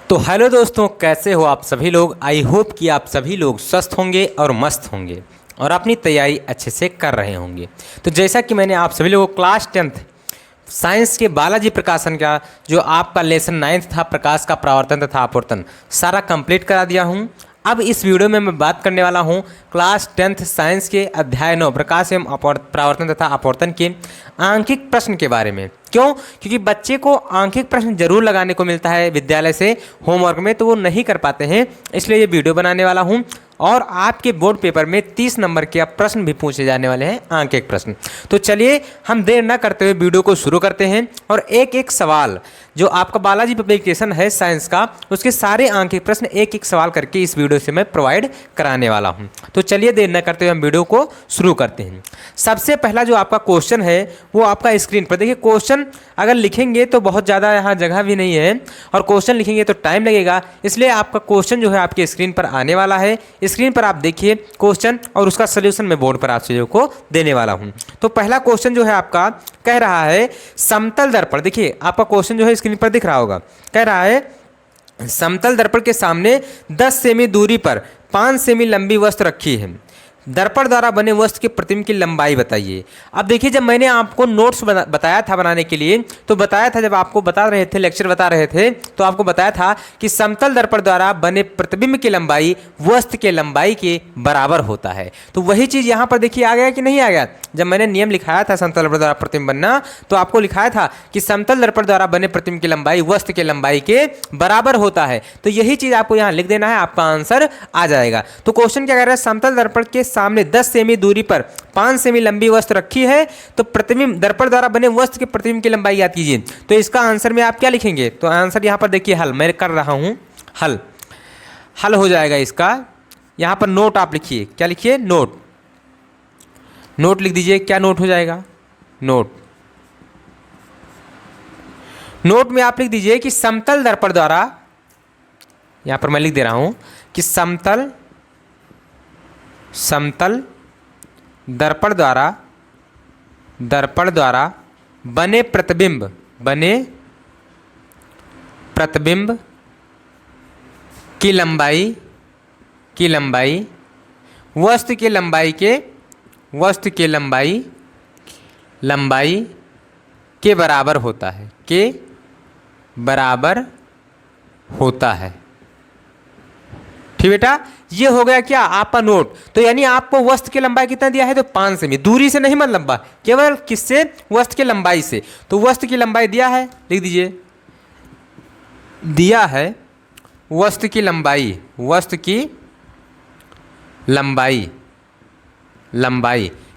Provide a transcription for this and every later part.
तो हेलो दोस्तों, कैसे हो आप सभी लोग। आई होप कि आप सभी लोग स्वस्थ होंगे और मस्त होंगे और अपनी तैयारी अच्छे से कर रहे होंगे। तो जैसा कि मैंने आप सभी लोगों को क्लास 10th साइंस के बालाजी प्रकाशन का जो आपका लेसन 9th था, प्रकाश का परावर्तन तथा अपवर्तन, सारा कंप्लीट करा दिया हूँ। अब इस वीडियो में मैं बात करने वाला हूँ क्लास 10th साइंस के अध्याय 9 प्रकाश एवं परावर्तन तथा अपवर्तन के आंकिक प्रश्न के बारे में। क्यों? क्योंकि बच्चे को आंकिक प्रश्न जरूर लगाने को मिलता है विद्यालय से होमवर्क में, तो वो नहीं कर पाते हैं, इसलिए ये वीडियो बनाने वाला हूँ। और आपके बोर्ड पेपर में 30 नंबर के अब प्रश्न भी पूछे जाने वाले हैं, आंकिक प्रश्न। तो चलिए हम देर न करते हुए वीडियो को शुरू करते हैं और एक एक सवाल जो आपका बालाजी पब्लिकेशन है साइंस का, उसके सारे आंकिक प्रश्न एक एक सवाल करके इस वीडियो से मैं प्रोवाइड कराने वाला हूं। तो चलिए देर न करते हुए हम वीडियो को शुरू करते हैं। सबसे पहला जो आपका क्वेश्चन है वो आपका स्क्रीन पर देखिए। क्वेश्चन अगर लिखेंगे तो बहुत ज़्यादा यहाँ जगह भी नहीं है और क्वेश्चन लिखेंगे तो टाइम लगेगा, इसलिए आपका क्वेश्चन जो है आपके स्क्रीन पर आने वाला है। स्क्रीन पर आप देखिए क्वेश्चन और उसका सोल्यूशन मैं बोर्ड पर आप सभी को देने वाला हूं। तो पहला क्वेश्चन जो है आपका कह रहा है समतल दर्पण। देखिए आपका क्वेश्चन जो है स्क्रीन पर दिख रहा होगा, कह रहा है समतल दर्पण के सामने 10 सेमी दूरी पर 5 सेमी लंबी वस्तु रखी है, दर्पण द्वारा बने वस्तु के प्रतिबिंब की लंबाई बताइए। अब देखिए जब मैंने आपको नोट्स बताया था बनाने के लिए, तो बताया था, जब आपको बता रहे थे, लेक्चर बता रहे थे, तो आपको बताया था कि समतल दर्पण द्वारा बने प्रतिबिंब की लंबाई वस्तु के लंबाई के बराबर होता है। तो वही चीज़ यहाँ पर देखिए आ गया कि नहीं आ गया। जब मैंने नियम लिखाया था समतल दर्पण द्वारा प्रतिबिंब बनना, तो आपको लिखाया था कि समतल दर्पण द्वारा बने प्रतिबिंब की लंबाई वस्तु के लंबाई के बराबर होता है। तो यही चीज़ आपको यहाँ लिख देना है, आपका आंसर आ जाएगा। तो क्वेश्चन क्या कह रहा है, समतल दर्पण के सामने 10 सेमी दूरी पर 5 सेमी लंबी वस्तु रखी है, तो प्रतिबिंब दर्पण द्वारा बने वस्तु के प्रतिबिंब की लंबाई याद कीजिए। तो इसका आंसर में आप क्या लिखेंगे, तो आंसर यहाँ पर देखिए हल मैं कर रहा हूँ, हल हो जाएगा इसका। यहाँ पर नोट आप लिखिए, क्या लिखिए, नोट लिख दीजिए। क्या नोट हो जाएगा, नोट में आप लिख दीजिए कि समतल दर्पण द्वारा, यहाँ पर मैं लिख दे रहा हूँ कि समतल दर्पण द्वारा बने प्रतिबिंब की लंबाई वस्तु के लंबाई के बराबर होता है, ठीक बेटा। ये हो गया क्या आपका नोट। तो यानी आपको वस्तु की लंबाई कितना दिया है, तो 5 सेमी, दूरी से नहीं मतलब केवल किससे, वस्तु की लंबाई से। तो वस्तु की लंबाई दिया है, लिख दीजिए, दिया है वस्तु की लंबाई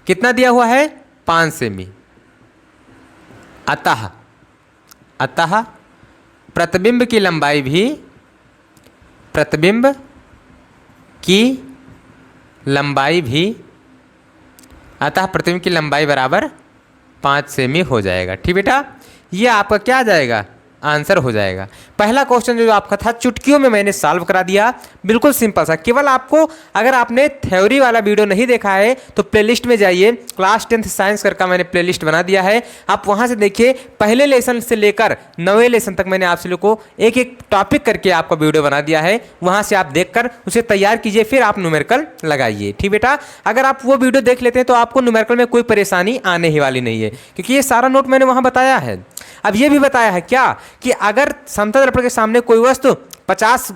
कितना दिया हुआ है, 5 सेमी। अतः प्रतिबिंब की लंबाई बराबर 5 सेमी हो जाएगा, ठीक बेटा। ये आपका क्या आ जाएगा, आंसर हो जाएगा। पहला क्वेश्चन जो आपका था चुटकियों में मैंने सॉल्व करा दिया, बिल्कुल सिंपल सा। केवल आपको, अगर आपने थ्योरी वाला वीडियो नहीं देखा है तो प्लेलिस्ट में जाइए, क्लास 10th साइंस का मैंने प्लेलिस्ट बना दिया है, आप वहां से देखिए। पहले लेसन से लेकर 9वें लेसन तक मैंने आप लोग को एक एक टॉपिक करके आपका वीडियो बना दिया है, वहां से आप देखकर उसे तैयार कीजिए, फिर आप न्यूमेरिकल लगाइए, ठीक बेटा। अगर आप वो वीडियो देख लेते हैं तो आपको न्यूमेरिकल में कोई परेशानी आने ही वाली नहीं है, क्योंकि ये सारा नोट मैंने वहां बताया है। अब ये भी बताया है क्या कि अगर समतल दर्पण के सामने कोई वस्तु 50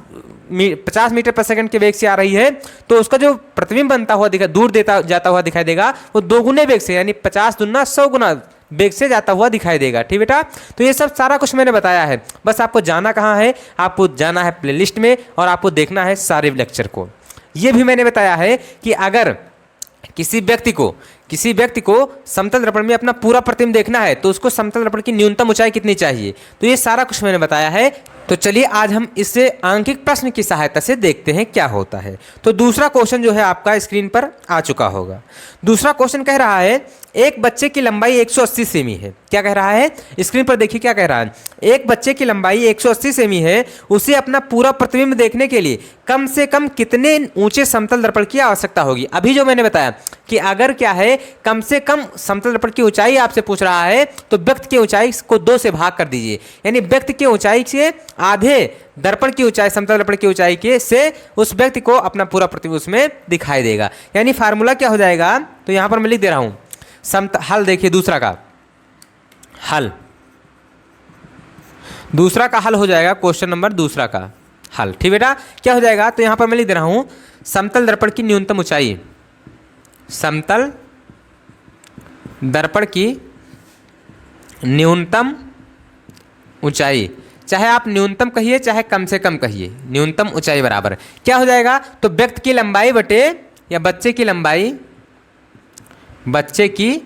मीटर पर सेकंड के वेग से आ रही है, तो उसका जो प्रतिबिंब बनता हुआ दूर जाता हुआ दिखाई देगा, वो 2 गुने वेग से, यानी 50 दूना 100 गुना वेग से जाता हुआ दिखाई देगा, ठीक बेटा। तो ये सब सारा कुछ मैंने बताया है, बस आपको जाना कहाँ है, आपको जाना है प्लेलिस्ट में और आपको देखना है सारे लेक्चर को। ये भी मैंने बताया है कि अगर किसी व्यक्ति को समतल दर्पण में अपना पूरा प्रतिबिंब देखना है तो उसको समतल दर्पण की न्यूनतम ऊंचाई कितनी चाहिए, तो ये सारा कुछ मैंने बताया है। तो चलिए आज हम इसे आंकिक प्रश्न की सहायता से देखते हैं क्या होता है। तो दूसरा क्वेश्चन जो है आपका स्क्रीन पर आ चुका होगा। दूसरा क्वेश्चन कह रहा है एक बच्चे की लंबाई 180 सेमी है। क्या कह रहा है, स्क्रीन पर देखिए क्या कह रहा है। एक बच्चे की लंबाई 180 सेमी है, उसे अपना पूरा प्रतिबिंब देखने के लिए कम से कम कितने ऊंचे समतल दर्पण की आवश्यकता होगी। अभी जो मैंने बताया कि अगर क्या है कम से कम समतल दर्पण की ऊंचाई आपसे पूछ रहा है तो व्यक्ति की ऊंचाई को 2 से भाग कर दीजिए, यानी व्यक्ति की ऊंचाई से आधे दर्पण की ऊंचाई, समतल दर्पण की ऊंचाई के से उस व्यक्ति को अपना पूरा प्रतिबिंब उसमें दिखाई देगा। यानी फार्मूला क्या हो जाएगा, तो यहां पर मैं लिख दे रहा हूं हल देखिए दूसरा का हल, दूसरा का हल हो जाएगा क्वेश्चन नंबर दूसरा का हल। ठीक बेटा, क्या हो जाएगा, तो यहां पर मैं लिख दे रहा हूं समतल दर्पण की न्यूनतम ऊंचाई, समतल दर्पण की न्यूनतम ऊंचाई, चाहे आप न्यूनतम कहिए चाहे कम से कम कहिए, न्यूनतम ऊंचाई बराबर क्या हो जाएगा, तो व्यक्ति की लंबाई बटे या बच्चे की लंबाई, बच्चे की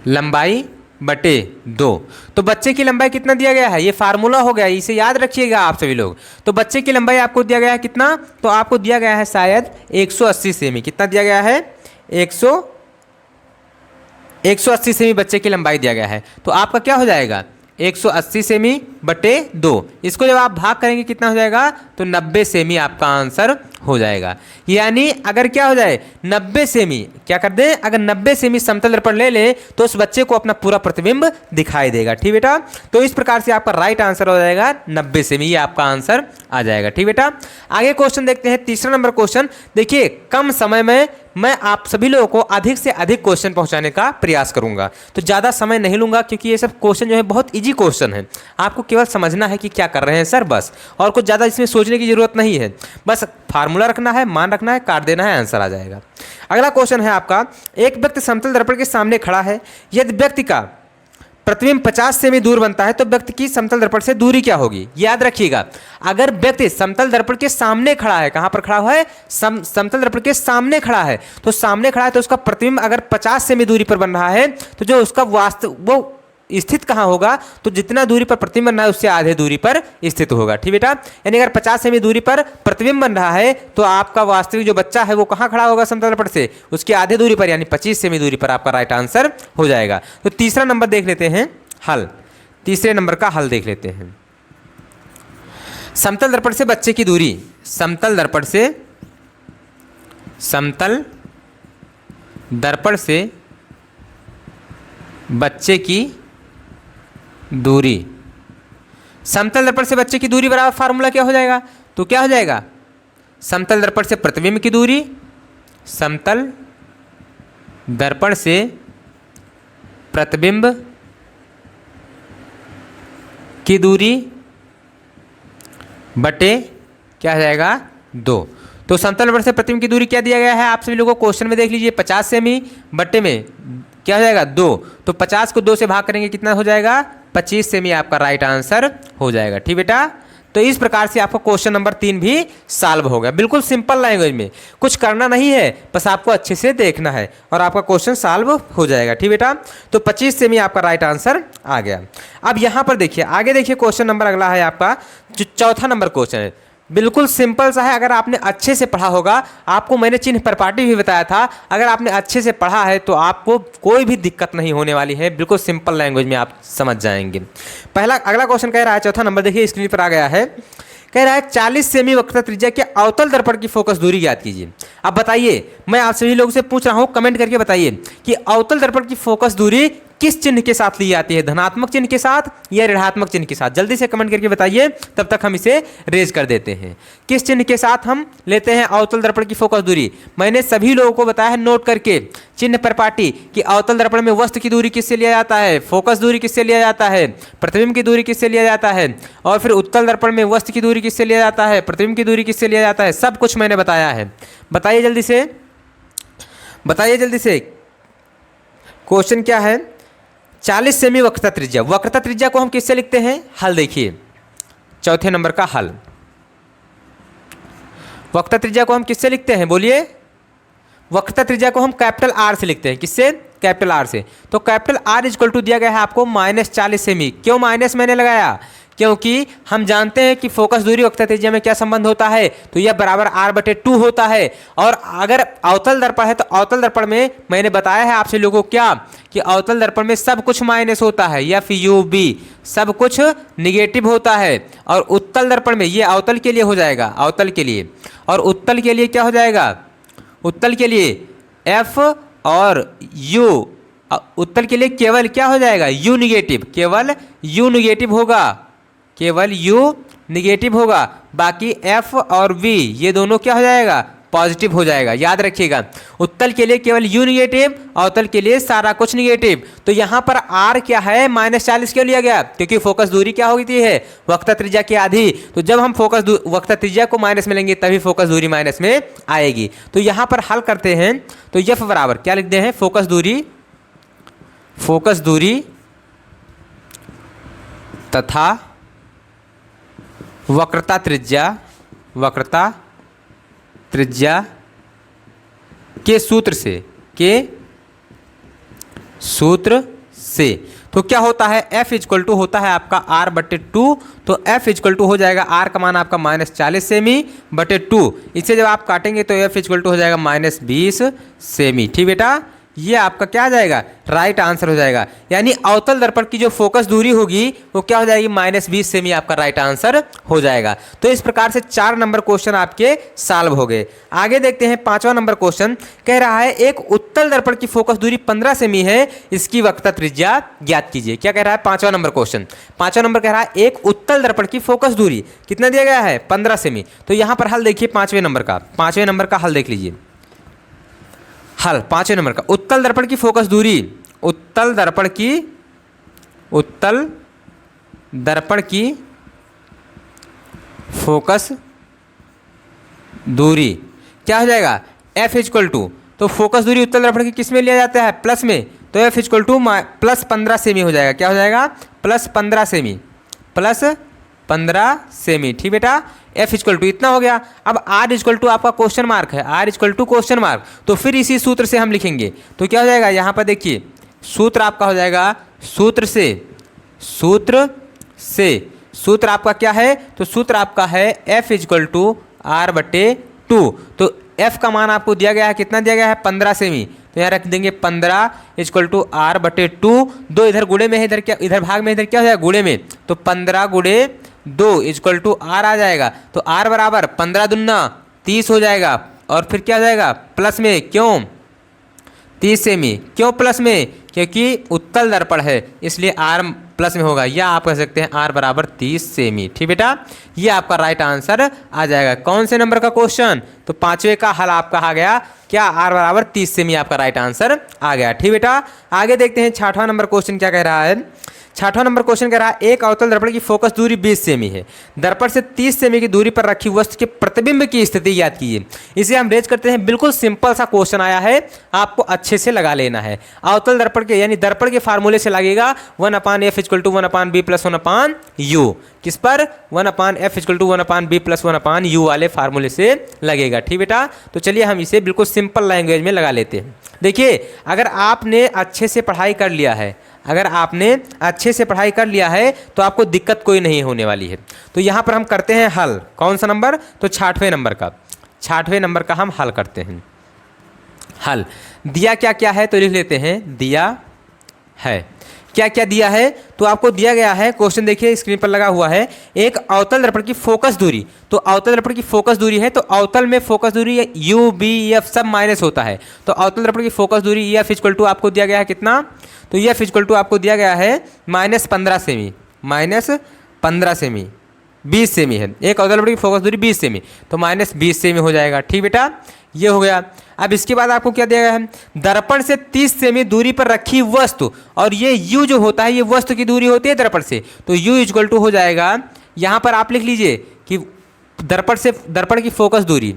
लंबाई बटे 2। तो बच्चे की लंबाई कितना दिया गया है, ये फार्मूला हो गया, इसे याद रखिएगा आप सभी लोग। तो बच्चे की लंबाई आपको दिया गया है कितना, तो आपको दिया गया है शायद 180 सेमी। कितना दिया गया है, 180 सेमी बच्चे की लंबाई दिया गया है। तो आपका क्या हो जाएगा, 180 सेमी बटे 2। इसको जब आप भाग करेंगे कितना हो जाएगा, तो 90 सेमी आपका आंसर हो जाएगा। यानी अगर क्या हो जाए 90 सेमी, क्या कर दें, अगर 90 सेमी समतल दर्पण ले लें तो उस बच्चे को अपना पूरा प्रतिबिंब दिखाई देगा। ठीक बेटा, तो इस प्रकार से आपका राइट आंसर हो जाएगा 90 सेमी, ये आपका आंसर आ जाएगा। ठीक बेटा, आगे क्वेश्चन देखते हैं, तीसरा नंबर क्वेश्चन। देखिए कम समय में मैं आप सभी लोगों को अधिक से अधिक क्वेश्चन पहुंचाने का प्रयास करूंगा, तो ज़्यादा समय नहीं लूंगा क्योंकि ये सब क्वेश्चन जो है बहुत इजी क्वेश्चन है। आपको केवल समझना है कि क्या कर रहे हैं सर, बस, और कुछ ज़्यादा इसमें सोचने की जरूरत नहीं है। बस फार्मूला रखना है, मान रखना है, काट देना है, आंसर आ जाएगा। अगला क्वेश्चन है आपका, एक व्यक्ति समतल दर्पण के सामने खड़ा है, यदि व्यक्ति का प्रतिबिंब 50 सेमी दूर बनता है तो व्यक्ति की समतल दर्पण से दूरी क्या होगी। याद रखिएगा, अगर व्यक्ति समतल दर्पण के सामने खड़ा है, कहां पर खड़ा हुआ है, समतल दर्पण के सामने खड़ा है, तो सामने खड़ा है तो उसका प्रतिबिंब अगर 50 सेमी दूरी पर बन रहा है तो जो उसका वास्तव वो स्थित कहाँ होगा, तो जितना दूरी पर प्रतिबिंब बन रहा है उससे आधे दूरी पर स्थित होगा। ठीक बेटा, यानी अगर 50 सेमी दूरी पर प्रतिबिंब बन रहा है तो आपका वास्तविक जो बच्चा है वो कहाँ खड़ा होगा, समतल दर्पण से उसकी आधे दूरी पर, यानी 25 सेमी दूरी पर आपका राइट आंसर हो जाएगा। तो तीसरा नंबर देख लेते हैं हल, तीसरे नंबर का हल देख लेते हैं। समतल दर्पण से बच्चे की दूरी, समतल दर्पण से, समतल दर्पण से बच्चे की दूरी, समतल दर्पण से बच्चे की दूरी बराबर फार्मूला क्या हो जाएगा, तो क्या हो जाएगा, समतल दर्पण से प्रतिबिंब की दूरी, समतल दर्पण से प्रतिबिंब की दूरी बटे क्या हो जाएगा 2। तो समतल दर्पण से प्रतिबिंब की दूरी क्या दिया गया है आप सभी लोगों को क्वेश्चन में देख लीजिए, 50 सेमी बटे में क्या हो जाएगा 2। तो 50 को 2 से भाग करेंगे कितना हो जाएगा, 25 सेमी आपका राइट आंसर हो जाएगा। ठीक बेटा, तो इस प्रकार से आपका क्वेश्चन नंबर 3 भी सॉल्व हो गया। बिल्कुल सिंपल लैंग्वेज में, कुछ करना नहीं है, बस आपको अच्छे से देखना है और आपका क्वेश्चन सॉल्व हो जाएगा। ठीक बेटा, तो 25 सेमी आपका राइट आंसर आ गया। अब यहाँ पर देखिए, आगे देखिए क्वेश्चन नंबर अगला है आपका जो चौथा नंबर क्वेश्चन है, बिल्कुल सिंपल सा है। अगर आपने अच्छे से पढ़ा होगा, आपको मैंने चिन्ह प्रपाटी भी बताया था, अगर आपने अच्छे से पढ़ा है तो आपको कोई भी दिक्कत नहीं होने वाली है, बिल्कुल सिंपल लैंग्वेज में आप समझ जाएंगे। पहला अगला क्वेश्चन कह रहा है, चौथा नंबर देखिए स्क्रीन पर आ गया है, कह रहा है 40 सेमी वक्रता त्रिज्या के अवतल दर्पण की फोकस दूरी ज्ञात कीजिए। अब बताइए, मैं आप सभी लोगों से पूछ रहा हूं, कमेंट करके बताइए कि अवतल दर्पण की फोकस दूरी किस चिन्ह के साथ ली जाती है, धनात्मक चिन्ह के साथ या ऋणात्मक चिन्ह के साथ। जल्दी से कमेंट करके बताइए, तब तक हम इसे रेज कर देते हैं। किस चिन्ह के साथ हम लेते हैं अवतल दर्पण की फोकस दूरी। मैंने सभी लोगों को बताया है नोट करके चिन्ह प्रपाटी कि अवतल दर्पण में वस्तु की दूरी किससे लिया जाता है, फोकस दूरी किससे लिया जाता है, प्रतिबिंब की दूरी किससे लिया जाता है, और फिर उत्तल दर्पण में वस्तु की दूरी किससे लिया जाता है, प्रतिबिंब की दूरी किससे लिया जाता है, सब कुछ मैंने बताया है। बताइए जल्दी से, बताइए जल्दी से, क्वेश्चन क्या है, 40 सेमी वक्रता त्रिज्या। वक्रता त्रिज्या को हम किससे लिखते हैं, हल देखिए, चौथे नंबर का हल। वक्रता त्रिज्या को हम किससे लिखते हैं, बोलिए। वक्रता त्रिज्या को हम कैपिटल आर से लिखते हैं, किससे, कैपिटल आर से। तो कैपिटल आर इक्वल टू दिया गया है आपको -40 सेमी। क्यों माइनस मैंने लगाया, क्योंकि हम जानते हैं कि फोकस दूरी वक्रता त्रिज्या में क्या संबंध होता है, तो यह बराबर r/2 होता है। और अगर अवतल दर्पण है तो अवतल दर्पण में मैंने बताया है आपसे लोगों को क्या, कि अवतल दर्पण में सब कुछ माइनस होता है, या FUB सब कुछ निगेटिव होता है। और उत्तल दर्पण में ये अवतल के लिए हो जाएगा, अवतल के लिए, और उत्तल के लिए क्या हो जाएगा, उत्तल के लिए F और U, उत्तल के लिए केवल क्या हो जाएगा, U निगेटिव, केवल U निगेटिव होगा। केवल U निगेटिव होगा, बाकी F और V ये दोनों क्या हो जाएगा, पॉजिटिव हो जाएगा। याद रखिएगा, उत्तल के लिए केवल U निगेटिव, अवतल के लिए सारा कुछ निगेटिव। तो यहाँ पर R क्या है, -40 क्यों लिया गया, क्योंकि फोकस दूरी क्या होती है, वक्रता त्रिज्या की आधी। तो जब हम वक्रता त्रिज्या को माइनस में लेंगे तभी फोकस दूरी माइनस में आएगी। तो यहाँ पर हल करते हैं, तो F बराबर क्या लिखते हैं, फोकस दूरी तथा वक्रता त्रिज्या के सूत्र से तो क्या होता है, F इक्वल टू होता है आपका R/2। तो F इक्वल टू हो जाएगा, R का मान आपका -40 सेमी/2। इसे जब आप काटेंगे तो F इक्वल टू हो जाएगा -20 सेमी। ठीक बेटा, ये आपका क्या आ जाएगा, राइट आंसर हो जाएगा। यानी अवतल दर्पण की जो फोकस दूरी होगी वो क्या हो जाएगी, -20 सेमी आपका राइट आंसर हो जाएगा। तो इस प्रकार से 4 नंबर क्वेश्चन आपके सॉल्व हो गए। आगे देखते हैं 5वां नंबर क्वेश्चन। कह रहा है एक उत्तल दर्पण की फोकस दूरी 15 सेमी है, इसकी वक्रता त्रिज्या ज्ञात कीजिए। क्या कह रहा है, 5वां नंबर क्वेश्चन। 5वां नंबर कह रहा है एक उत्तल दर्पण की फोकस दूरी कितना दिया गया है, 15 सेमी। तो यहाँ पर हल देखिए 5वें नंबर का हल देख लीजिए। हल 5वें नंबर का, उत्तल दर्पण की फोकस दूरी, उत्तल दर्पण की फोकस दूरी क्या हो जाएगा, F इक्वल टू, तो फोकस दूरी उत्तल दर्पण की किस में लिया जाता है, प्लस में। तो F इक्वल टू +15 सेमी हो जाएगा। क्या हो जाएगा, +15 सेमी। ठीक बेटा, F इक्वल टू इतना हो गया। अब R इक्वल टू आपका क्वेश्चन मार्क है, R equal to question mark. तो फिर इसी सूत्र से हम लिखेंगे। तो क्या हो जाएगा, यहाँ पर देखिए सूत्र आपका हो जाएगा, सूत्र आपका क्या है, तो सूत्र आपका है F इक्वल टू R/2। तो F का मान आपको दिया गया है, कितना दिया गया है, 15 सेमी। तो यहाँ रख देंगे 15 इक्वल टू R/2। 2 इधर गुणे में है, इधर भाग में, इधर क्या हो जाएगा, गुणे में। तो 15 × 2 इक्वल टू R आ जाएगा। तो R बराबर 15 दूना 30 हो जाएगा। और फिर क्या हो जाएगा, प्लस में, क्यों 30 सेमी, क्यों प्लस में, क्योंकि उत्तल दर्पण है इसलिए R प्लस में होगा, या आप कह सकते हैं R बराबर 30 सेमी। ठीक बेटा, ये आपका राइट आंसर आ जाएगा। कौन से नंबर का क्वेश्चन, तो 5वें का हल आपका आ गया, क्या R बराबर 30 सेमी आपका राइट आंसर आ गया। ठीक बेटा, आगे देखते हैं 6वां नंबर क्वेश्चन क्या कह रहा है। 6वां नंबर क्वेश्चन कह रहा है एक अवतल दर्पण की फोकस दूरी 20 सेमी है, दर्पण से 30 सेमी की दूरी पर रखी वस्तु के प्रतिबिंब की स्थिति याद कीजिए। इसे हम रेज करते हैं, बिल्कुल सिंपल सा क्वेश्चन आया है, आपको अच्छे से लगा लेना है। अवतल दर्पण के यानी दर्पण के फार्मूले से लगेगा 1/f equal to 1/b plus 1/u। किस पर, 1/f equal to 1/b plus 1/u वाले फार्मूले से लगेगा। ठीक बेटा, तो चलिए हम इसे बिल्कुल सिंपल लैंग्वेज में लगा लेते हैं। देखिए, अगर आपने अच्छे से पढ़ाई कर लिया है, तो आपको दिक्कत कोई नहीं होने वाली है। तो यहाँ पर हम करते हैं हल, कौन सा नंबर, तो 6वें नंबर का हम हल करते हैं। हल दिया क्या क्या है, तो लिख लेते हैं, दिया है क्या क्या दिया है। तो आपको दिया गया है, क्वेश्चन देखिए स्क्रीन पर लगा हुआ है, एक अवतल दर्पण की फोकस दूरी। तो अवतल दर्पण की फोकस दूरी है, तो अवतल में फोकस दूरी U, B, F सब माइनस होता है। तो अवतल दर्पण की फोकस दूरी F इक्वल टू आपको दिया गया है कितना, तो F इक्वल टू आपको दिया गया है -15 सेमी, 20 सेमी है। एक अवतल दर्पण की फोकस दूरी 20 सेमी, तो -20 सेमी हो जाएगा। ठीक बेटा, ये हो गया। अब इसके बाद आपको क्या दिया गया है, दर्पण से 30 सेमी दूरी पर रखी वस्तु, और ये U जो होता है ये वस्तु की दूरी होती है दर्पण से। तो U इक्वल टू हो जाएगा, यहाँ पर आप लिख लीजिए कि दर्पण की फोकस दूरी,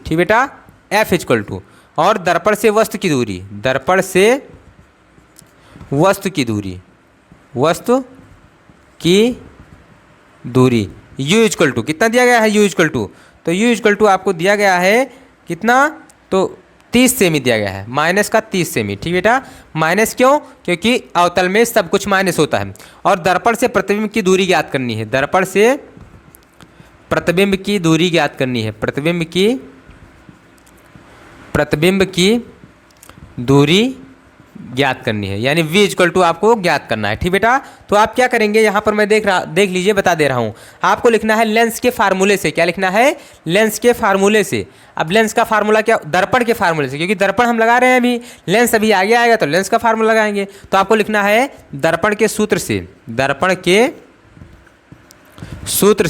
ठीक बेटा, F इक्वल टू, और दर्पण से वस्तु की दूरी U इक्वल टू कितना दिया गया है, U इक्वल टू, तो U इक्वल टू आपको दिया गया है कितना, तो 30 सेमी दिया गया है, माइनस का 30 सेमी। ठीक बेटा, माइनस क्यों, क्योंकि अवतल में सब कुछ माइनस होता है। और दर्पण से प्रतिबिंब की दूरी ज्ञात करनी है, दर्पण से प्रतिबिंब की दूरी ज्ञात करनी है, प्रतिबिंब की दूरी ज्ञात करनी है, यानी v इक्वल टू आपको ज्ञात करना है। ठीक बेटा, तो आप क्या करेंगे, यहाँ पर मैं देख लीजिए, बता दे रहा हूँ। आपको लिखना है लेंस के फार्मूले से। क्या लिखना है? लेंस के फार्मूले से। अब लेंस का फार्मूला क्या? दर्पण के फार्मूले से, क्योंकि दर्पण हम लगा रहे हैं अभी, लेंस अभी आगे आएगा तो लेंस का फार्मूला लगाएंगे। तो आपको लिखना है दर्पण के सूत्र से, दर्पण के सूत्र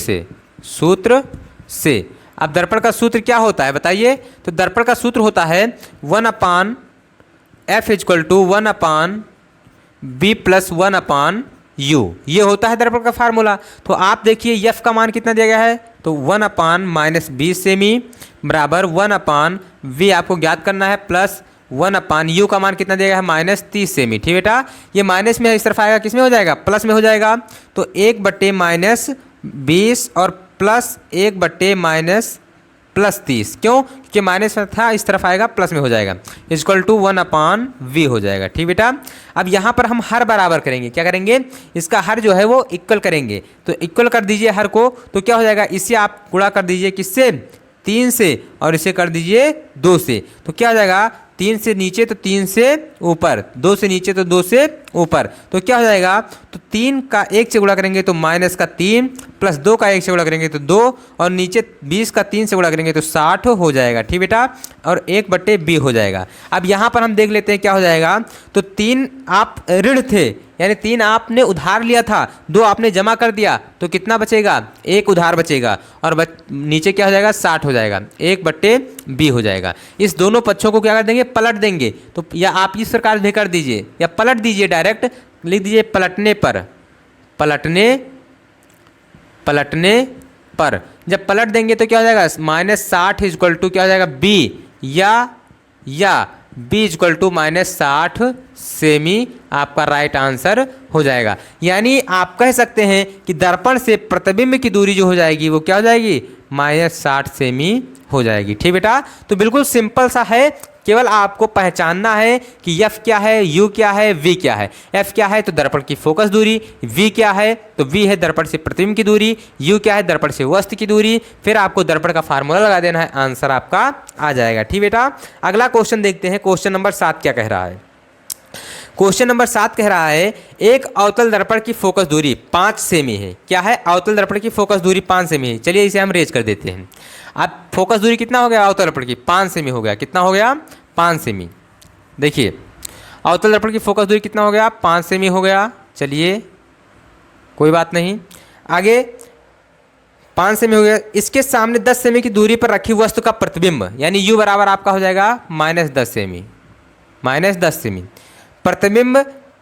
से। अब दर्पण का सूत्र क्या होता है बताइए? तो दर्पण का सूत्र होता है 1/f equal to 1/b plus 1/u। ये होता है दर्पण का फार्मूला। तो आप देखिए f का मान कितना दिया गया है, तो 1/-20 सेमी बराबर 1/v आपको ज्ञात करना है, प्लस 1/u का मान कितना दिया गया है, -30 सेमी। ठीक बेटा, ये माइनस में इस तरफ आएगा, किस में हो जाएगा? प्लस में हो जाएगा। तो 1/-20 और प्लस 1/-30। क्यों? क्योंकि माइनस में था, इस तरफ आएगा प्लस में हो जाएगा, इक्वल टू 1/v हो जाएगा। ठीक बेटा, अब यहाँ पर हम हर बराबर करेंगे। क्या करेंगे? इसका हर जो है वो इक्वल करेंगे। तो इक्वल कर दीजिए हर को, तो क्या हो जाएगा? इसे आप गुणा कर दीजिए किससे? 3 से, और इसे कर दीजिए 2 से। तो क्या हो जाएगा? 3 से नीचे तो 3 से ऊपर, 2 से नीचे तो 2 से ऊपर। तो क्या हो जाएगा? तो 3 का 1 से गुणा करेंगे तो -3, प्लस 2 का 1 से गुणा करेंगे तो 2, और नीचे 20 का 3 से गुणा करेंगे तो 60 हो जाएगा। ठीक बेटा, और 1/b हो जाएगा। अब यहाँ पर हम देख लेते हैं क्या हो जाएगा। तो 3 आप ऋण थे, यानी 3 आपने उधार लिया था, 2 आपने जमा कर दिया, तो कितना बचेगा? 1 उधार बचेगा, और नीचे क्या हो जाएगा? 60 हो जाएगा, 1/b हो जाएगा। इस दोनों पक्षों को क्या कर देंगे? पलट देंगे। तो या आप इस प्रकार भी कर दीजिए, या पलट दीजिए, डायरेक्ट लिख दीजिए पलटने पर, पलटने पर। जब पलट देंगे तो क्या हो जाएगा? -60 इक्वल टू क्या हो जाएगा? b, या b इक्वल टू -60 सेमी आपका राइट आंसर हो जाएगा। यानी आप कह सकते हैं कि दर्पण से प्रतिबिंब की दूरी जो हो जाएगी वो क्या हो जाएगी? -60 सेमी हो जाएगी। ठीक बेटा, तो बिल्कुल सिंपल सा है, केवल आपको पहचानना है कि f क्या है, u क्या है, v क्या है। f क्या है तो दर्पण की फोकस दूरी, v क्या है तो v है दर्पण से प्रतिबिंब की दूरी, u क्या है दर्पण से वस्तु की दूरी। फिर आपको दर्पण का फार्मूला लगा देना है, आंसर आपका आ जाएगा। ठीक बेटा, अगला क्वेश्चन देखते हैं। क्वेश्चन नंबर 7 क्या कह रहा है? क्वेश्चन नंबर 7 कह रहा है एक अवतल दर्पण की फोकस दूरी 5 सेमी है। क्या है? अवतल दर्पण की फोकस दूरी 5 सेमी है। चलिए इसे हम रेज कर देते हैं। अब फोकस दूरी कितना हो गया अवतल दर्पण की? 5 सेमी हो गया। कितना हो गया? 5 सेमी। देखिए अवतल दर्पण की फोकस दूरी कितना हो गया? 5 सेमी हो गया। चलिए कोई बात नहीं, आगे 5 सेमी हो गया। इसके सामने 10 सेमी की दूरी पर रखी वस्तु का प्रतिबिंब, यानी u बराबर आपका हो जाएगा -10 सेमी, -10 सेमी। प्रतिबिंब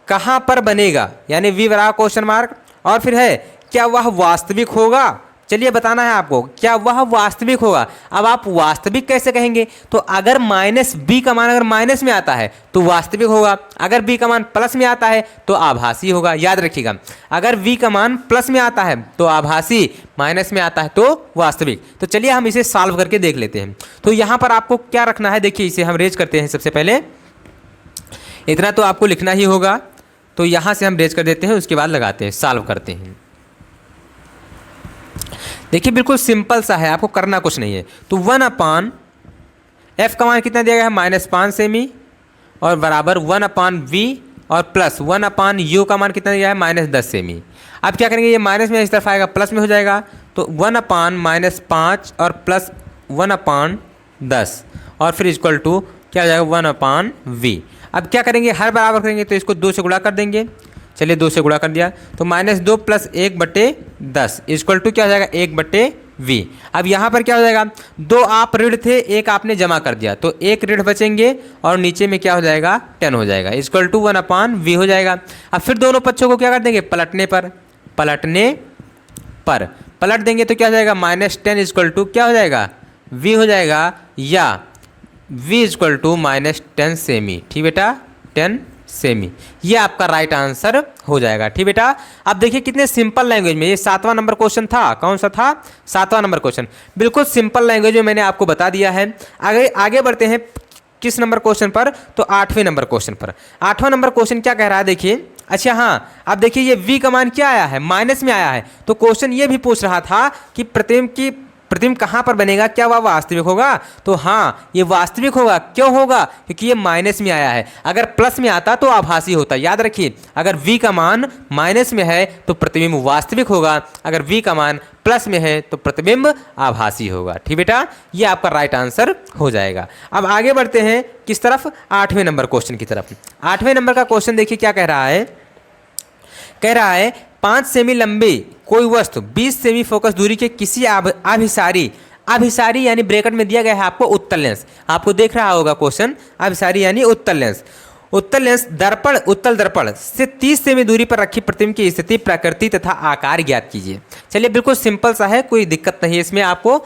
कहाँ पर बनेगा? यानी v बराबर क्वेश्चन मार्क, और फिर है क्या वह वास्तविक होगा? चलिए बताना है आपको, क्या वह वास्तविक होगा। अब आप वास्तविक कैसे कहेंगे? तो अगर -b का मान अगर माइनस में आता है तो वास्तविक होगा, अगर b का मान प्लस में आता है तो आभासी होगा। याद रखिएगा, अगर v का मान प्लस में आता है तो आभासी, माइनस में आता है तो वास्तविक। तो चलिए हम इसे सॉल्व करके देख लेते हैं। तो यहाँ पर आपको क्या रखना है, देखिए इसे हम रेज करते हैं। सबसे पहले इतना तो आपको लिखना ही होगा, तो यहाँ से हम रेज कर देते हैं, उसके बाद लगाते हैं, सॉल्व करते हैं। देखिए बिल्कुल सिंपल सा है, आपको करना कुछ नहीं है। तो 1/f का मान कितना दिया गया है? -5 सेमी, और बराबर 1/v, और प्लस 1/u का मान कितना दिया है? -10 सेमी। अब क्या करेंगे? ये माइनस में इस तरफ आएगा, प्लस में हो जाएगा। तो 1/-5 और प्लस 1/10, और फिर इक्वल टू क्या हो जाएगा? 1/v। अब क्या करेंगे? हर बराबर करेंगे तो इसको 2 से गुणा कर देंगे। चलिए 2 से गुणा कर दिया, तो -2 प्लस 1/10 इक्वल टू क्या हो जाएगा? 1/v। अब यहाँ पर क्या हो जाएगा? 2 आप ऋण थे, 1 आपने जमा कर दिया, तो 1 ऋण बचेंगे, और नीचे में क्या हो जाएगा? 10 हो जाएगा, इक्वल टू 1/v हो जाएगा। अब फिर दोनों पक्षों को क्या कर देंगे? पलटने पर पलट देंगे तो क्या हो जाएगा? -10 इक्वल टू क्या हो जाएगा? v हो जाएगा, या v इक्वल टू -10 सेमी। ठीक बेटा, 10 सेमी, ये आपका राइट आंसर हो जाएगा। ठीक बेटा, अब देखिए कितने सिंपल लैंग्वेज में, ये 7वां नंबर क्वेश्चन था। कौन सा था? 7वां नंबर क्वेश्चन। बिल्कुल सिंपल लैंग्वेज में मैंने आपको बता दिया है। आगे बढ़ते हैं किस नंबर क्वेश्चन पर? तो 8वें नंबर क्वेश्चन पर। 8वां नंबर क्वेश्चन क्या कह रहा है? देखिए, अच्छा हाँ, अब देखिए ये v का मान क्या आया है? माइनस में आया है। तो क्वेश्चन ये भी पूछ रहा था कि प्रतिबिंब की प्रतिबिंब कहाँ पर बनेगा, क्या वह वास्तविक होगा? तो हाँ, ये वास्तविक होगा। क्यों होगा? क्योंकि ये माइनस में आया है। अगर प्लस में आता तो आभासी होता। याद रखिए, अगर v का मान माइनस में है तो प्रतिबिंब वास्तविक होगा, अगर v का मान प्लस में है तो प्रतिबिंब आभासी होगा। ठीक बेटा, ये आपका राइट आंसर हो जाएगा। अब आगे बढ़ते हैं किस तरफ? 8वें नंबर क्वेश्चन की तरफ। 8वें नंबर का क्वेश्चन देखिए क्या कह रहा है। कह रहा है 5 सेमी लंबी कोई वस्तु 20 सेमी फोकस दूरी के किसी अभिसारी यानी ब्रैकेट में दिया गया है आपको उत्तल लेंस। आपको देख रहा होगा क्वेश्चन, अभिसारी यानी उत्तल लेंस। उत्तल लेंस उत्तल दर्पण से 30 सेमी दूरी पर रखी प्रतिबिंब की स्थिति, प्रकृति तथा आकार ज्ञात कीजिए। चलिए, बिल्कुल सिंपल सा है, कोई दिक्कत नहीं है इसमें, आपको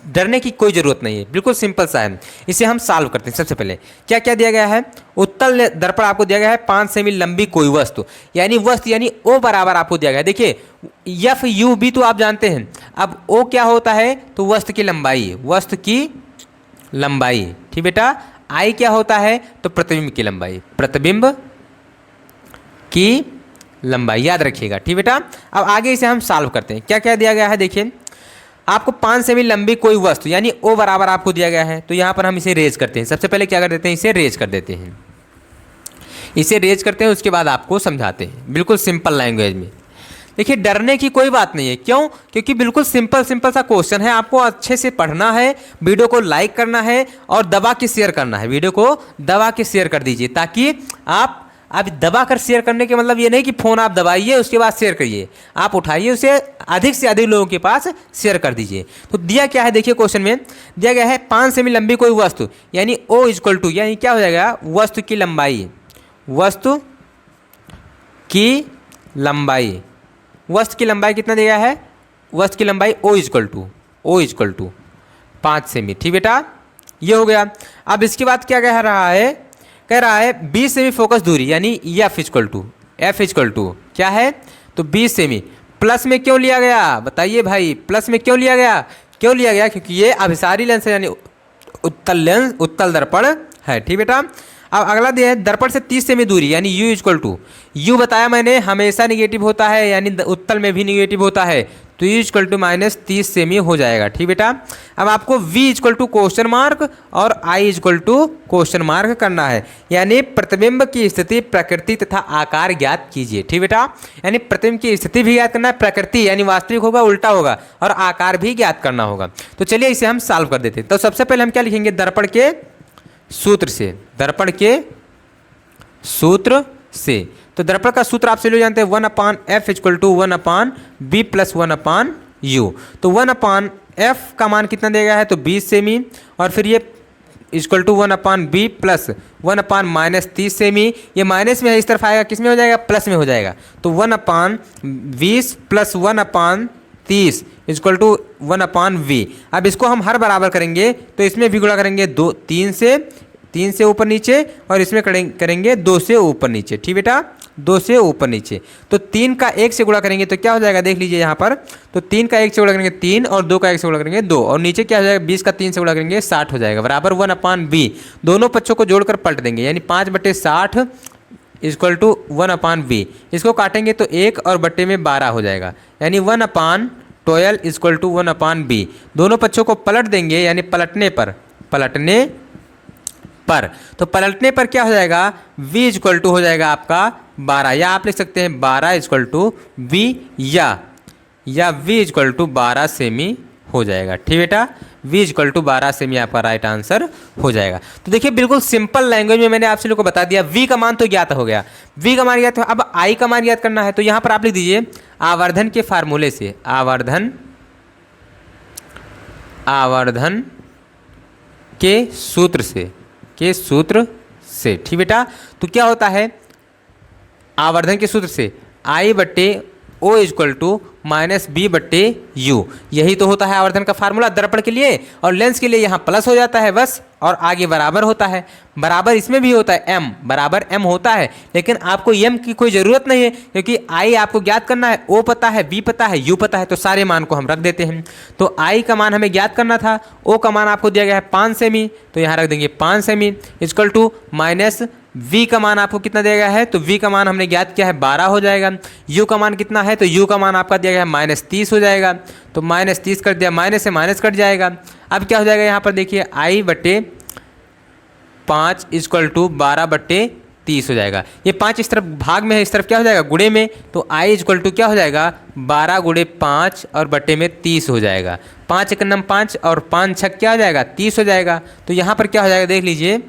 डरने की कोई ज़रूरत नहीं है, बिल्कुल सिंपल सा है। इसे हम सॉल्व करते हैं। सबसे पहले क्या क्या दिया गया है? उत्तल दर्पण आपको दिया गया है 5 सेमी लंबी कोई वस्तु, यानी वस्तु यानी ओ बराबर आपको दिया गया है। देखिए एफ यू बी तो आप जानते हैं। अब ओ क्या होता है? तो वस्तु की लंबाई, वस्तु की लंबाई। ठीक बेटा, आई क्या होता है? तो प्रतिबिंब की लंबाई, प्रतिबिंब की लंबाई, याद रखिएगा। ठीक बेटा, अब आगे इसे हम सॉल्व करते हैं। क्या क्या दिया गया है? देखिए आपको 5 सेमी लंबी कोई वस्तु यानी ओ बराबर आपको दिया गया है, तो यहाँ पर हम इसे रेज करते हैं। सबसे पहले क्या कर देते हैं? इसे रेज कर देते हैं। इसे रेज करते हैं, उसके बाद आपको समझाते हैं बिल्कुल सिंपल लैंग्वेज में। देखिए, डरने की कोई बात नहीं है। क्यों? क्योंकि बिल्कुल सिंपल सा क्वेश्चन है। आपको अच्छे से पढ़ना है, वीडियो को लाइक करना है और दबा के शेयर करना है। वीडियो को दबा के शेयर कर दीजिए, ताकि आप अब दबा कर शेयर करने के मतलब ये नहीं कि फ़ोन आप दबाइए उसके बाद शेयर करिए। आप उठाइए, उसे अधिक से अधिक लोगों के पास शेयर कर दीजिए। तो दिया क्या है? देखिए क्वेश्चन में दिया गया है 5 सेमी लंबी कोई वस्तु यानी ओ इक्वल टू, यानी क्या हो जाएगा? वस्तु की लंबाई, वस्तु की लंबाई। वस्तु की लंबाई कितना दिया है? वस्तु की लंबाई ओ इक्वल टू 5 सेमी। ठीक बेटा, ये हो गया। अब इसके बाद क्या कह रहा है? कह रहा है 20 सेमी फोकस दूरी यानी एफ इक्वल टू क्या है? तो 20 सेमी। प्लस में क्यों लिया गया? बताइए भाई, प्लस में क्यों लिया गया? क्योंकि ये अभिसारी लेंस है, यानी उत्तल दर्पण है। ठीक बेटा, अब अगला दिया है दर्पण से 30 सेमी दूरी यानी यू इक्वल टू, यू बताया मैंने हमेशा निगेटिव होता है, यानी उत्तल में भी निगेटिव होता है, तो यू इक्वल टू -30 सेमी हो जाएगा। ठीक बेटा, अब आपको v equal to question mark और i equal to question mark करना है, यानी प्रतिबिंब की स्थिति, प्रकृति तथा आकार ज्ञात कीजिए। ठीक बेटा, यानी प्रतिबिंब की स्थिति भी ज्ञात करना है, प्रकृति यानी वास्तविक होगा उल्टा होगा, और आकार भी ज्ञात करना होगा। तो चलिए इसे हम सॉल्व कर देते हैं। तो सबसे पहले हम क्या लिखेंगे? दर्पण के सूत्र से, दर्पण के सूत्र से। तो दर्पण का सूत्र आप सभी जानते हैं 1/f equal to 1/b plus 1/u। तो 1/f का मान कितना देगा है? तो 20 सेमी, और फिर ये equal to 1/b plus 1/-30 cm. ये माइनस में है, इस तरफ आएगा, किस में हो जाएगा? प्लस में हो जाएगा। तो 1/20 प्लस 1/30 इक्वल टू 1/v। अब इसको हम हर बराबर करेंगे, तो इसमें भी गुणा करेंगे 3 से ऊपर नीचे, और इसमें करेंगे 2 से ऊपर नीचे। ठीक बेटा, 2 से ऊपर नीचे। तो 3 का 1 से गुणा करेंगे तो क्या हो जाएगा? देख लीजिए यहाँ पर। तो 3 का 1 से गुणा करेंगे 3, और 2 का 1 से गुणा करेंगे 2, और नीचे क्या हो जाएगा? 20 का 3 से गुणा करेंगे 60 हो जाएगा, बराबर 1/b। दोनों पक्षों को जोड़कर पलट देंगे, यानी 5/60 इक्वल टू 1/b। इसको काटेंगे तो 1 और बट्टे में 12 हो जाएगा, यानी 1/12 इक्वल टू 1/b। दोनों पक्षों को पलट देंगे, यानी पलटने पर तो पलटने पर क्या हो जाएगा? v इक्वल टू हो जाएगा आपका 12, या आप लिख सकते हैं 12 इक्वल टू v, या v इक्वल टू 12 सेमी हो जाएगा। ठीक बेटा, v इक्वल टू 12 सेमी आपका राइट आंसर हो जाएगा। तो देखिए बिल्कुल सिंपल लैंग्वेज में मैंने आपसे लोग को बता दिया। v का मान तो ज्ञात हो गया, v का मान ज्ञात हो, अब i का मान ज्ञात करना है। तो यहाँ पर आप लिख दीजिए आवर्धन के फार्मूले से, आवर्धन के सूत्र से। ठीक बेटा, तो क्या होता है? आवर्धन के सूत्र से I/O इक्वल टू -B/U, यही तो होता है आवर्धन का फार्मूला दर्पण के लिए, और लेंस के लिए यहाँ प्लस हो जाता है बस, और आगे बराबर होता है। बराबर इसमें भी होता है, m बराबर m होता है, लेकिन आपको m की कोई ज़रूरत नहीं है, क्योंकि I आपको ज्ञात करना है, O पता है, B पता है, U पता है, तो सारे मान को हम रख देते हैं। तो I का मान हमें ज्ञात करना था, O का मान आपको दिया गया है 5 सेमी, तो यहाँ रख देंगे 5 सेमी इक्वल टू v का मान आपको कितना दिया गया है, तो v का मान हमने ज्ञात किया है 12 हो जाएगा। u का मान कितना है, तो u का मान आपका दिया गया है -30 हो जाएगा। तो -30 कर दिया, माइनस से माइनस कट जाएगा। अब क्या हो जाएगा यहाँ पर देखिए i/5 = 12/30 हो जाएगा। ये 5 इस तरफ भाग में है, इस तरफ क्या हो जाएगा गुणे में, तो i = क्या हो जाएगा 12 × 5 और बट्टे में 30 हो जाएगा। 5 × 9 5 और 5 6 क्या हो जाएगा 30 हो जाएगा। तो यहाँ पर क्या हो जाएगा देख लीजिए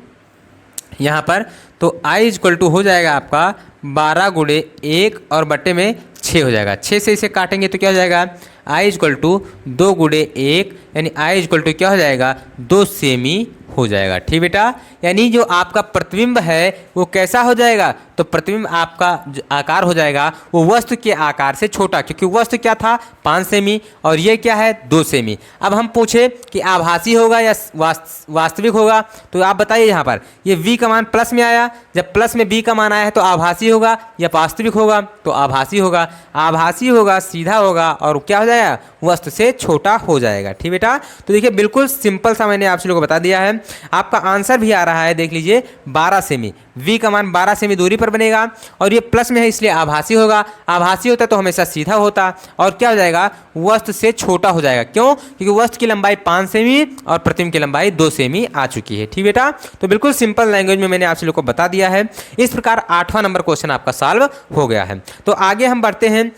यहाँ पर, तो i = हो जाएगा आपका 12 × 1 और बट्टे में 6 हो जाएगा। 6 से इसे काटेंगे तो क्या हो जाएगा i = 2 × 1 यानी i = क्या हो जाएगा 2 सेमी हो जाएगा। ठीक बेटा, यानी जो आपका प्रतिबिंब है वो कैसा हो जाएगा, तो प्रतिबिंब आपका जो आकार हो जाएगा वो वस्तु के आकार से छोटा, क्योंकि वस्तु क्या था 5 सेमी और ये क्या है 2 सेमी। अब हम पूछे कि आभासी होगा या वास्तविक होगा, तो आप बताइए यहाँ पर ये v का मान प्लस में आया, जब प्लस में b का मान आया है तो आभासी होगा या वास्तविक होगा, तो आभासी होगा। आभासी होगा, सीधा होगा और क्या हो जाएगा वस्तु से छोटा हो जाएगा। ठीक बेटा, तो देखिए बिल्कुल सिंपल सा मैंने आप लोगों को बता दिया है। आपका आंसर भी आ रहा है, देख लीजिए 12 सेमी, v का मान 12 सेमी दूरी पर बनेगा और ये प्लस में है इसलिए आभासी होगा। आभासी होता तो हमेशा सीधा होता और क्या हो जाएगा वस्तु से छोटा हो जाएगा। क्यों, क्योंकि वस्तु की लंबाई 5 सेमी और प्रतिबिंब की लंबाई 2 सेमी आ चुकी है। ठीक बेटा, तो बिल्कुल सिंपल लैंग्वेज में मैंने आप लोगों को बता दिया है। इस प्रकार 8वां नंबर क्वेश्चन आपका सॉल्व हो गया है। तो आगे हम बढ़ते हैं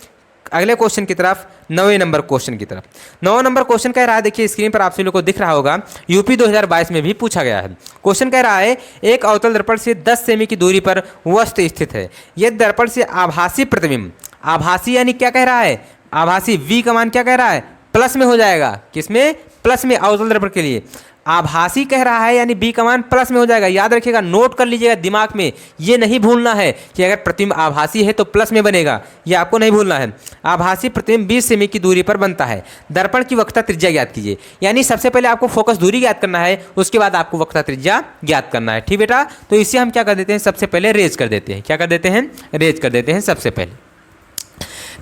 अगले क्वेश्चन की तरफ, 9वें नंबर क्वेश्चन की तरफ। 9वां नंबर क्वेश्चन कह रहा है, देखिए स्क्रीन पर आप सभी लोग को दिख रहा होगा, यूपी 2022 में भी पूछा गया है। क्वेश्चन कह रहा है एक अवतल दर्पण से 10 सेमी की दूरी पर वस्तु स्थित है। यह दर्पण से आभासी प्रतिबिंब, आभासी यानी क्या कह रहा है आभासी, v का मान क्या कह रहा है प्लस में हो जाएगा, किसमें प्लस में, अवतल दर्पण के लिए आभासी कह रहा है यानी b का मान प्लस में हो जाएगा। याद रखिएगा, नोट कर लीजिएगा दिमाग में, ये नहीं भूलना है कि अगर प्रतिबिंब आभासी है तो प्लस में बनेगा, ये आपको नहीं भूलना है। आभासी प्रतिबिंब 20 सेमी की दूरी पर बनता है। दर्पण की वक्रता त्रिज्या ज्ञात कीजिए, यानी सबसे पहले आपको फोकस दूरी ज्ञात करना है, उसके बाद आपको वक्रता त्रिज्या ज्ञात करना है। ठीक बेटा, तो इसे हम क्या कर देते हैं, सबसे पहले रेज कर देते हैं। क्या कर देते हैं, रेज कर देते हैं सबसे पहले।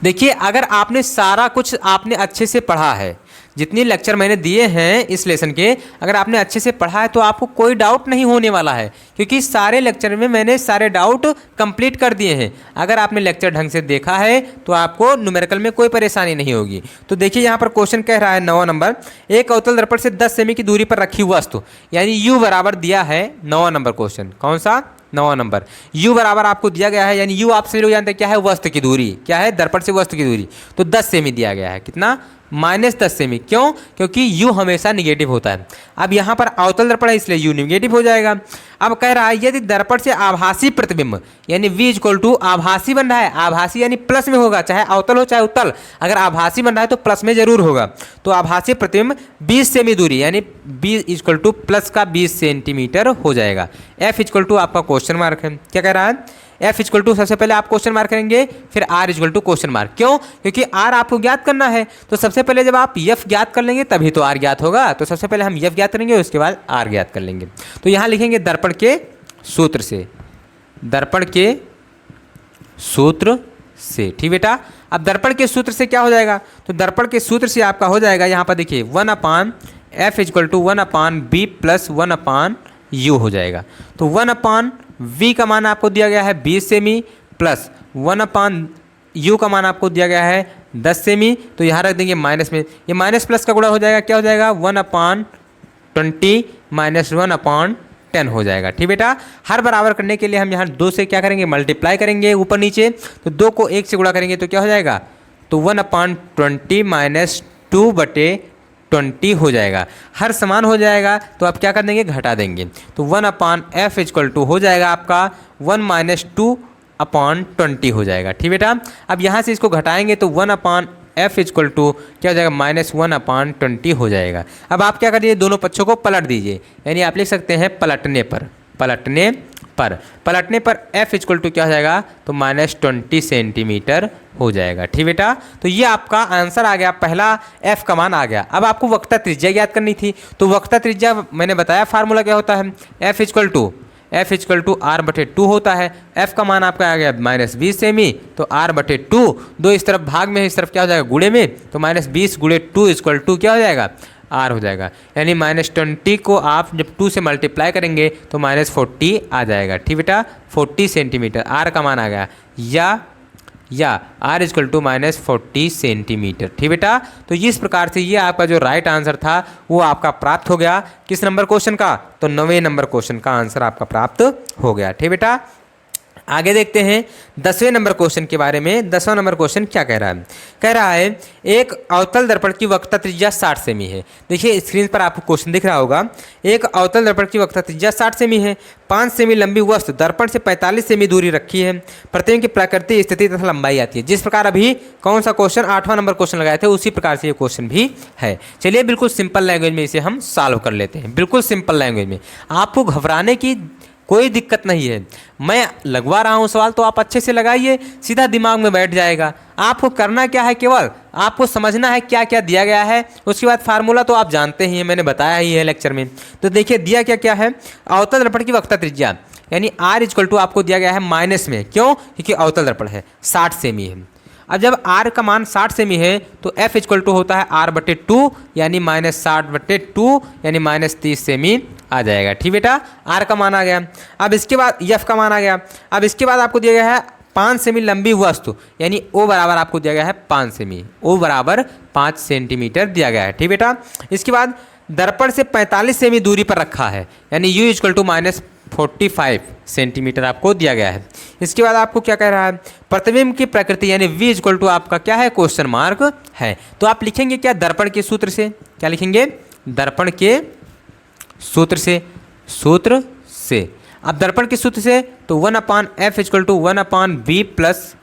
देखिए अगर आपने सारा कुछ आपने अच्छे से पढ़ा है, जितनी लेक्चर मैंने दिए हैं इस लेसन के, अगर आपने अच्छे से पढ़ा है तो आपको कोई डाउट नहीं होने वाला है, क्योंकि सारे लेक्चर में मैंने सारे डाउट कंप्लीट कर दिए हैं। अगर आपने लेक्चर ढंग से देखा है तो आपको न्यूमेरिकल में कोई परेशानी नहीं होगी। तो देखिए यहाँ पर क्वेश्चन कह रहा है 9वां नंबर, एक अवतल दर्पण से 10 सेमी की दूरी पर रखी वस्तु, यानी u बराबर दिया है 9वां नंबर क्वेश्चन, कौन सा 9वां नंबर, u बराबर आपको दिया गया है, यानी u आप सभी लोग जानते हैं क्या है वस्तु की दूरी, क्या है दर्पण से वस्तु की दूरी, तो 10 सेमी दिया गया है। कितना, -10 सेमी। क्यों, क्योंकि u हमेशा निगेटिव होता है। अब यहाँ पर अवतल दर्पण है इसलिए u निगेटिव हो जाएगा। अब कह रहा है यदि दर्पण से आभासी प्रतिबिंब, यानी v = आभासी बन रहा है, आभासी यानी प्लस में होगा, चाहे अवतल हो चाहे उत्तल, अगर आभासी बन रहा है तो प्लस में जरूर होगा। तो आभासी प्रतिबिंब 20 सेमी दूरी, यानी b = प्लस का 20 सेंटीमीटर हो जाएगा। f = आपका क्वेश्चन मार्क है, क्या कह रहा है f = सबसे पहले आप क्वेश्चन मार्क करेंगे, फिर r = क्वेश्चन मार्क। क्यों, क्योंकि r आपको ज्ञात करना है, तो सबसे पहले जब आप f ज्ञात कर लेंगे तभी तो r ज्ञात होगा। तो सबसे पहले हम f ज्ञात करेंगे, उसके बाद r ज्ञात कर लेंगे। तो यहाँ लिखेंगे दर्पण के सूत्र से, दर्पण के सूत्र से। ठीक बेटा, अब दर्पण के सूत्र से क्या हो जाएगा, तो दर्पण के सूत्र से आपका हो जाएगा यहाँ पर देखिए 1/f = 1/b + 1/u हो जाएगा। तो 1/v का मान आपको दिया गया है 20 सेमी प्लस 1/u का मान आपको दिया गया है 10 सेमी, तो यहाँ रख देंगे माइनस में, ये माइनस प्लस का गुणा हो जाएगा, क्या हो जाएगा 1/20 - 1/10 हो जाएगा। ठीक बेटा, हर बराबर करने के लिए हम यहाँ 2 से क्या करेंगे मल्टीप्लाई करेंगे ऊपर नीचे, तो 2 को 1 से गुणा करेंगे तो क्या हो जाएगा, तो 1/20 - 2/20 हो जाएगा। हर समान हो जाएगा तो आप क्या कर देंगे घटा देंगे, तो 1/f = हो जाएगा आपका 1 - 2/20 हो जाएगा। ठीक बेटा, अब यहाँ से इसको घटाएंगे तो 1/f = क्या हो जाएगा -1/20 हो जाएगा। अब आप क्या करिए दोनों पक्षों को पलट दीजिए, यानी आप लिख सकते हैं पलटने पर, पलटने पर f = क्या हो जाएगा, तो -20 सेंटीमीटर हो जाएगा। ठीक बेटा, तो ये आपका आंसर आ गया, पहला f का मान आ गया। अब आपको वक्रता त्रिज्या ज्ञात करनी थी, तो वक्रता त्रिज्या मैंने बताया फार्मूला क्या होता है, f = r/2 होता है। f का मान आपका आ गया -20 सेमी, तो r/2, 2 इस तरफ भाग में है, इस तरफ क्या हो जाएगा गुणे में, तो -20 × 2 = क्या हो जाएगा आर हो जाएगा। यानी -20 को आप जब 2 से मल्टीप्लाई करेंगे तो -40 आ जाएगा। ठीक बेटा, 40 सेंटीमीटर आर का मान आ गया, या आर इजक्वल टू -40 सेंटीमीटर। ठीक बेटा, तो इस प्रकार से ये आपका जो राइट आंसर था वो आपका प्राप्त हो गया। किस नंबर क्वेश्चन का? तो 9वें नंबर क्वेश्चन का आंसर आपका प्राप्त हो गया। ठीक बेटा, आगे देखते हैं 10वें नंबर क्वेश्चन के बारे में। 10वां नंबर क्वेश्चन क्या कह रहा है? कह रहा है एक अवतल दर्पण की वक्रता त्रिज्या 60 सेमी है। देखिए स्क्रीन पर आपको क्वेश्चन दिख रहा होगा। एक अवतल दर्पण की वक्रता त्रिज्या 60 सेमी है, 5 सेमी लंबी वस्तु दर्पण से 45 सेमी दूरी रखी है, प्रतिबिंब की प्रकृति, स्थिति तथा लंबाई आती है। जिस प्रकार अभी कौन सा क्वेश्चन 8वां नंबर क्वेश्चन लगाए थे उसी प्रकार से ये क्वेश्चन भी है। चलिए बिल्कुल सिंपल लैंग्वेज में इसे हम सॉल्व कर लेते हैं। बिल्कुल सिंपल लैंग्वेज में, आपको घबराने की कोई दिक्कत नहीं है। मैं लगवा रहा हूँ सवाल तो आप अच्छे से लगाइए, सीधा दिमाग में बैठ जाएगा। आपको करना क्या है, केवल आपको समझना है क्या क्या दिया गया है। उसके बाद फार्मूला तो आप जानते ही हैं, मैंने बताया ही है लेक्चर में। तो देखिए दिया क्या क्या है, अवतल दर्पण की वक्रता त्रिज्या यानी आर इजक्वल टू आपको दिया गया है माइनस में, क्यों? क्योंकि अवतल दर्पण है, 60 सेमी है। अब जब r का मान 60 सेमी है तो f इक्वल टू होता है r/2 यानी -60/2 यानी -30 सेमी आ जाएगा। ठीक बेटा, r का मान आ गया। अब इसके बाद f का मान आ गया। अब इसके बाद आपको दिया गया है 5 सेमी लंबी वस्तु यानी o बराबर आपको दिया गया है 5 सेमी, o बराबर 5 सेंटीमीटर दिया गया है। ठीक बेटा, इसके बाद दर्पण से 45 सेमी दूरी पर रखा है यानी u इक्वल टू -45 सेंटीमीटर आपको दिया गया है। इसके बाद आपको क्या कह रहा है, प्रतिबिंब की प्रकृति यानी v इक्वल टू आपका क्या है, क्वेश्चन मार्क है। तो आप लिखेंगे क्या, दर्पण के सूत्र से। क्या लिखेंगे? दर्पण के सूत्र से। अब दर्पण के सूत्र से तो 1/f equal to 1/b plus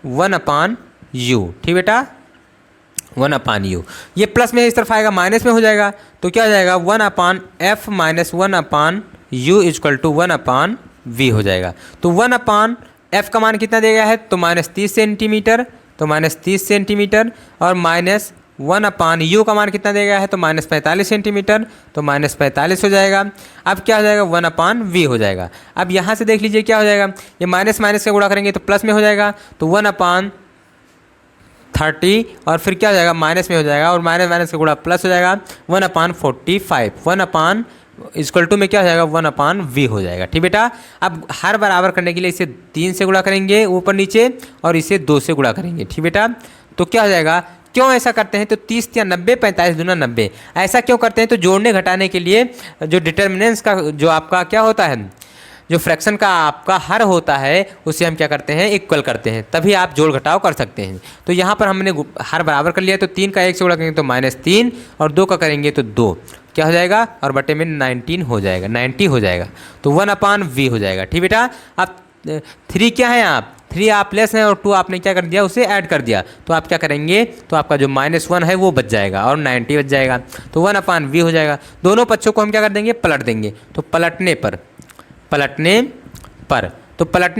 1/u। ठीक बेटा, 1/u। ये प्लस में इस तरफ आएगा, माइनस में हो जाएगा तो क्या हो जाएगा, 1/f minus 1/u equal to 1/v हो जाएगा। तो 1/f का मान कितना दिया गया है, तो -30 सेंटीमीटर, तो -30 सेंटीमीटर, और माइनस 1/u का मान कितना दिया गया है, तो -45 सेंटीमीटर, तो -45 हो जाएगा। अब क्या हो जाएगा, 1/v हो जाएगा। अब यहाँ से देख लीजिए क्या हो जाएगा, ये माइनस माइनस का गुणा करेंगे तो प्लस में हो जाएगा, तो 1/30 और फिर क्या हो जाएगा, माइनस में हो जाएगा, और माइनस माइनस का गुणा प्लस हो जाएगा, 1/45 1 इक्वल टू में क्या हो जाएगा, 1/v हो जाएगा। ठीक बेटा, अब हर बराबर करने के लिए इसे 3 से गुणा करेंगे ऊपर नीचे और इसे 2 से गुणा करेंगे। ठीक बेटा, तो क्या हो जाएगा, क्यों ऐसा करते हैं, तो 30 या 90, 45 दूना 90, ऐसा क्यों करते हैं, तो जोड़ने घटाने के लिए जो डिटर्मिनेंट्स का जो आपका क्या होता है, जो फ्रैक्शन का आपका हर होता है उसे हम क्या करते हैं, इक्वल करते हैं, तभी आप जोड़ घटाव कर सकते हैं। तो यहाँ पर हमने हर बराबर कर लिया, तो 3 का 1 से गुणा करेंगे तो -3 और 2 का करेंगे तो 2, क्या हो जाएगा, और बटे में 19 हो जाएगा, 90 हो जाएगा, तो 1/v हो जाएगा। ठीक बेटा, अब 3 क्या है, आप 3 आप लेस हैं और 2 आपने क्या कर दिया, उसे ऐड कर दिया, तो आप क्या करेंगे, तो आपका जो -1 है वो बच जाएगा और 90 बच जाएगा, तो 1/v हो जाएगा। दोनों पक्षों को हम क्या कर देंगे, पलट देंगे, तो पलटने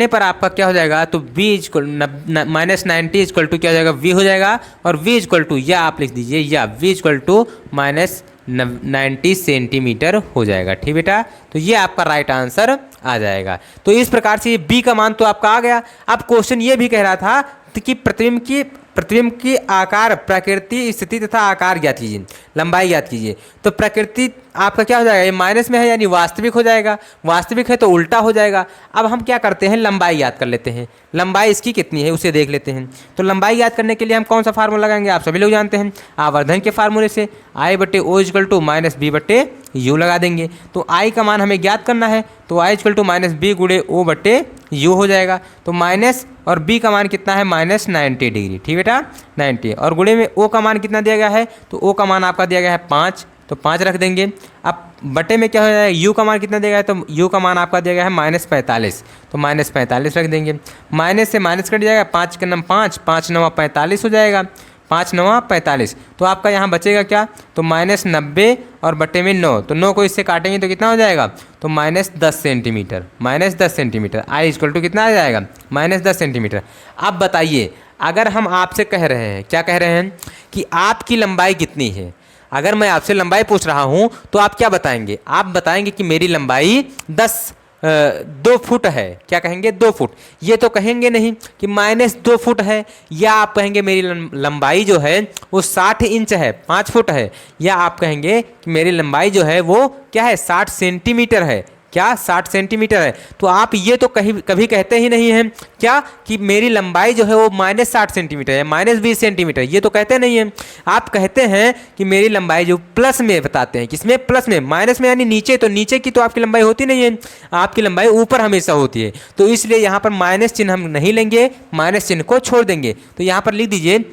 पर आपका क्या हो जाएगा, तो v इक्वल -90 इक्वल टू क्या हो जाएगा, v हो जाएगा, और v इक्वल टू या आप लिख दीजिए, या v इक्वल टू -90 सेंटीमीटर हो जाएगा। ठीक बेटा, तो ये आपका राइट आंसर आ जाएगा। तो इस प्रकार से ये b का मान तो आपका आ गया। अब क्वेश्चन ये भी कह रहा था कि प्रतिबिंब की आकार, प्रकृति, स्थिति तथा आकार ज्ञात कीजिए, लंबाई ज्ञात कीजिए। तो प्रकृति आपका क्या हो जाएगा, ये माइनस में है यानी वास्तविक हो जाएगा, वास्तविक है तो उल्टा हो जाएगा। अब हम क्या करते हैं, लंबाई याद कर लेते हैं, लंबाई इसकी कितनी है उसे देख लेते हैं। तो लंबाई याद करने के लिए हम कौन सा फार्मूला लगाएंगे, आप सभी लोग जानते हैं, आवर्धन के फार्मूले से I/O इक्वल टू -b/u लगा देंगे। तो I का मान हमें ज्ञात करना है, तो I इक्वल टू -b गुणे O/u हो जाएगा। तो माइनस और b का मान कितना है, -90 डिग्री। ठीक बेटा, 90, और गुणे में O का मान कितना दिया गया है, तो O का मान आपका दिया गया है 5, तो 5 रख देंगे। अब बटे में क्या हो जाएगा, u का मान कितना दिया गया है, तो u का मान आपका दिया गया है -45, तो -45 रख देंगे। माइनस से माइनस कट जाएगा, 5 के 5, 5 9 45 हो जाएगा, 5 9 45, तो आपका यहाँ बचेगा क्या, तो -90 और बटे में 9, तो 9 को इससे काटेंगे तो कितना हो जाएगा, तो -10 centimetre, -10 centimetre. I equal to कितना आ जाएगा, -10 सेंटीमीटर। अब बताइए, अगर हम आपसे कह रहे हैं, क्या कह रहे हैं, कि आपकी लंबाई कितनी है, अगर मैं आपसे लंबाई पूछ रहा हूँ तो आप क्या बताएंगे, आप बताएंगे कि मेरी लंबाई 10 2 फुट है, क्या कहेंगे 2 फुट। ये तो कहेंगे नहीं कि -2 फुट है, या आप कहेंगे मेरी लंबाई जो है वो 60 इंच है, 5 फुट है, या आप कहेंगे कि मेरी लंबाई जो है वो क्या है 60 सेंटीमीटर है, क्या 60 सेंटीमीटर है। तो आप ये तो कभी कहते ही नहीं हैं क्या कि मेरी लंबाई जो है वो -60 सेंटीमीटर है, -20 सेंटीमीटर, ये तो कहते नहीं हैं। आप कहते हैं कि मेरी लंबाई जो प्लस में बताते हैं, किसमें प्लस में, माइनस में यानी नीचे, तो नीचे की तो आपकी लंबाई होती नहीं है, आपकी लंबाई ऊपर हमेशा होती है। तो इसलिए यहाँ पर माइनस चिन्ह हम नहीं लेंगे, माइनस चिन्ह को छोड़ देंगे। तो यहाँ पर लिख दीजिए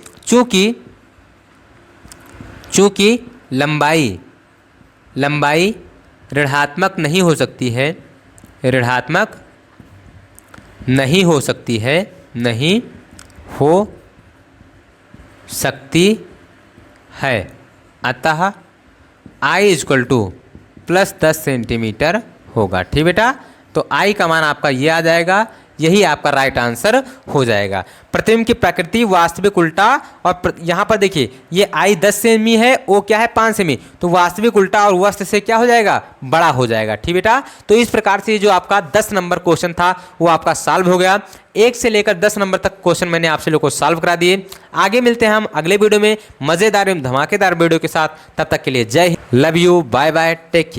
चूंकि लंबाई ऋणात्मक नहीं हो सकती है, ऋणात्मक नहीं हो सकती है, नहीं हो सकती है, अतः I = +10 सेंटीमीटर होगा। ठीक बेटा, तो I का मान आपका ये आ जाएगा, यही आपका राइट आंसर हो जाएगा। प्रतिबिंब की प्रकृति वास्तविक उल्टा, और यहाँ पर देखिए ये I 10 सेमी है, O क्या है 5 सेमी, तो वास्तविक उल्टा और वस्त से क्या हो जाएगा, बड़ा हो जाएगा। ठीक बेटा, तो इस प्रकार से जो आपका 10 नंबर क्वेश्चन था वो आपका सॉल्व हो गया। 1 से लेकर 10 नंबर तक क्वेश्चन मैंने आपसे लोग को सॉल्व करा दिए। आगे मिलते हैं हम अगले वीडियो में मज़ेदार एवं धमाकेदार वीडियो के साथ। तब तक के लिए जय हिंद, love you, bye bye, take care.